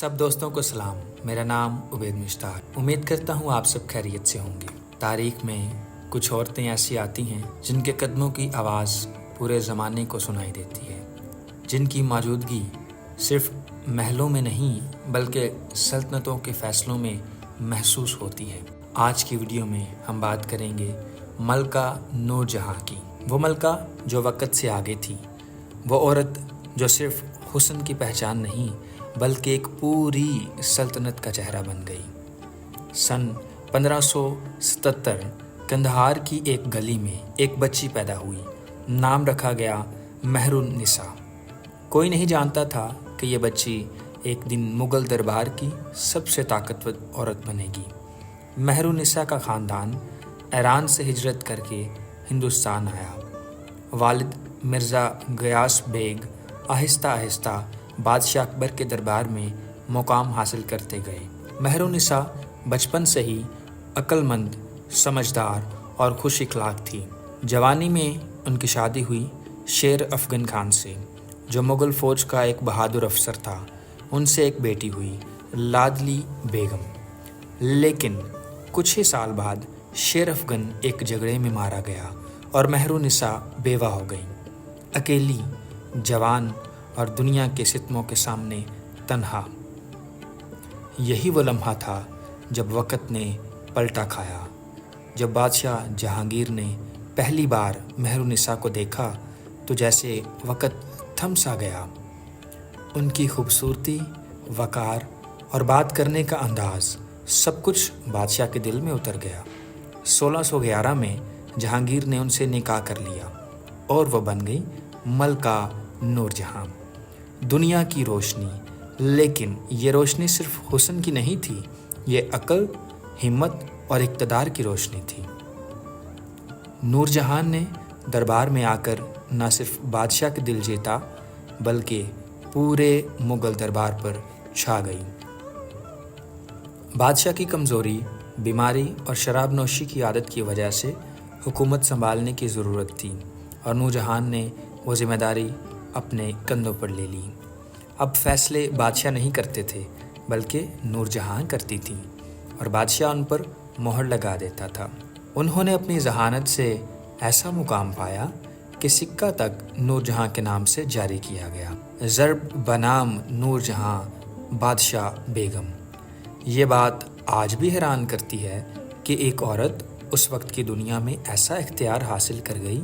सब दोस्तों को सलाम। मेरा नाम उबैद मुश्ताक। उम्मीद करता हूँ आप सब खैरियत से होंगे। तारीख में कुछ औरतें ऐसी आती हैं जिनके कदमों की आवाज़ पूरे ज़माने को सुनाई देती है, जिनकी मौजूदगी सिर्फ महलों में नहीं बल्कि सल्तनतों के फ़ैसलों में महसूस होती है। आज की वीडियो में हम बात करेंगे मलका नूरजहाँ की। वो मलका जो वक़्त से आगे थी, वो औरत जो सिर्फ हुस्न की पहचान नहीं बल्कि एक पूरी सल्तनत का चेहरा बन गई। सन 1577 कंधार की एक गली में एक बच्ची पैदा हुई। नाम रखा गया महरुन निसा। कोई नहीं जानता था कि ये बच्ची एक दिन मुग़ल दरबार की सबसे ताकतवर औरत बनेगी। महरुन निसा का ख़ानदान ईरान से हिजरत करके हिंदुस्तान आया। वालिद मिर्ज़ा गयास बेग आहिस्ता आहिस्ता बादशाह अकबर के दरबार में मुकाम हासिल करते गए। महरुन निसा बचपन से ही अक्लमंद, समझदार और खुश इखलाक थी। जवानी में उनकी शादी हुई शेर अफगन खान से, जो मुग़ल फ़ौज का एक बहादुर अफसर था। उनसे एक बेटी हुई, लाडली बेगम। लेकिन कुछ ही साल बाद शेर अफगन एक झगड़े में मारा गया और महरुन निसा बेवा हो गई, अकेली, जवान और दुनिया के सितमों के सामने तन्हा। यही वो लम्हा था जब वक़्त ने पलटा खाया। जब बादशाह जहांगीर ने पहली बार महरुन निसा को देखा तो जैसे वक़्त थम सा गया। उनकी खूबसूरती, वक़ार और बात करने का अंदाज़, सब कुछ बादशाह के दिल में उतर गया। 1611 में जहांगीर ने उनसे निकाह कर लिया और वो बन गई मलका नूरजहाँ, दुनिया की रोशनी। लेकिन ये रोशनी सिर्फ हुस्न की नहीं थी, ये अक्ल, हिम्मत और इक़्तिदार की रोशनी थी। नूरजहाँ ने दरबार में आकर न सिर्फ बादशाह के दिल जीता बल्कि पूरे मुग़ल दरबार पर छा गई। बादशाह की कमज़ोरी, बीमारी और शराब नोशी की आदत की वजह से हुकूमत संभालने की ज़रूरत थी और नूरजहाँ ने वो ज़िम्मेदारी अपने कंधों पर ले ली। अब फ़ैसले बादशाह नहीं करते थे बल्कि नूरजहाँ करती थी और बादशाह उन पर मोहर लगा देता था। उन्होंने अपनी ज़हानत से ऐसा मुकाम पाया कि सिक्का तक नूरजहाँ के नाम से जारी किया गया। ज़रब बनाम नूरजहाँ बादशाह बेगम। ये बात आज भी हैरान करती है कि एक औरत उस वक्त की दुनिया में ऐसा इख्तियार हासिल कर गई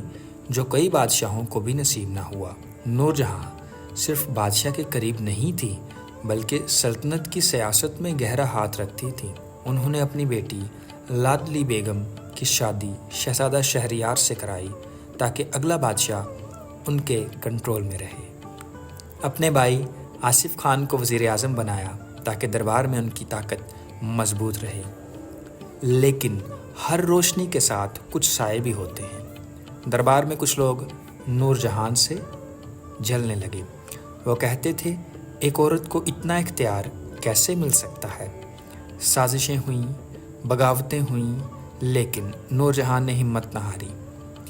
जो कई बादशाहों को भी नसीब ना हुआ। नूरजहाँ सिर्फ बादशाह के करीब नहीं थी बल्कि सल्तनत की सियासत में गहरा हाथ रखती थी। उन्होंने अपनी बेटी लाडली बेगम की शादी शहजादा शहरयार से कराई ताकि अगला बादशाह उनके कंट्रोल में रहे। अपने भाई आसिफ खान को वज़ीर आज़म बनाया ताकि दरबार में उनकी ताकत मजबूत रहे। लेकिन हर रोशनी के साथ कुछ साए भी होते हैं। दरबार में कुछ लोग नूरजहाँ से जलने लगे। वो कहते थे, एक औरत को इतना इख्तियार कैसे मिल सकता है। साजिशें हुईं, बगावतें हुईं, लेकिन नूरजहाँ ने हिम्मत न हारी।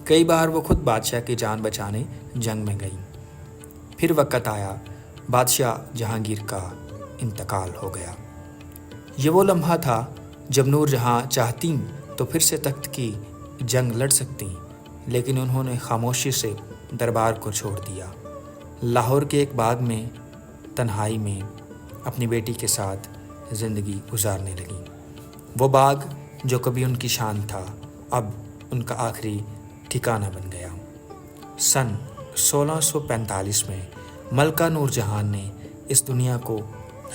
कई बार वो खुद बादशाह की जान बचाने जंग में गई। फिर वक़्त आया, बादशाह जहांगीर का इंतकाल हो गया। ये वो लम्हा था जब नूरजहाँ चाहती तो फिर से तख्त की जंग लड़ सकती, लेकिन उन्होंने खामोशी से दरबार को छोड़ दिया। लाहौर के एक बाग में तन्हाई में अपनी बेटी के साथ ज़िंदगी गुजारने लगी। वो बाग जो कभी उनकी शान था, अब उनका आखिरी ठिकाना बन गया। सन 1645 में मलका नूरजहाँ ने इस दुनिया को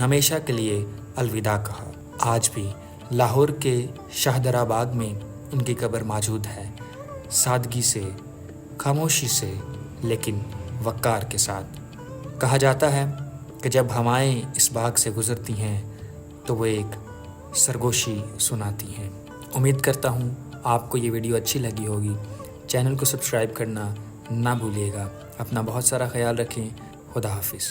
हमेशा के लिए अलविदा कहा। आज भी लाहौर के शाहदरा बाग में उनकी कब्र मौजूद है, सादगी से, खामोशी से, लेकिन वक़ार के साथ। कहा जाता है कि जब हवाएं इस बाग से गुज़रती हैं तो वो एक सरगोशी सुनाती हैं। उम्मीद करता हूँ आपको ये वीडियो अच्छी लगी होगी। चैनल को सब्सक्राइब करना ना भूलिएगा। अपना बहुत सारा ख्याल रखें। खुदा हाफिज़।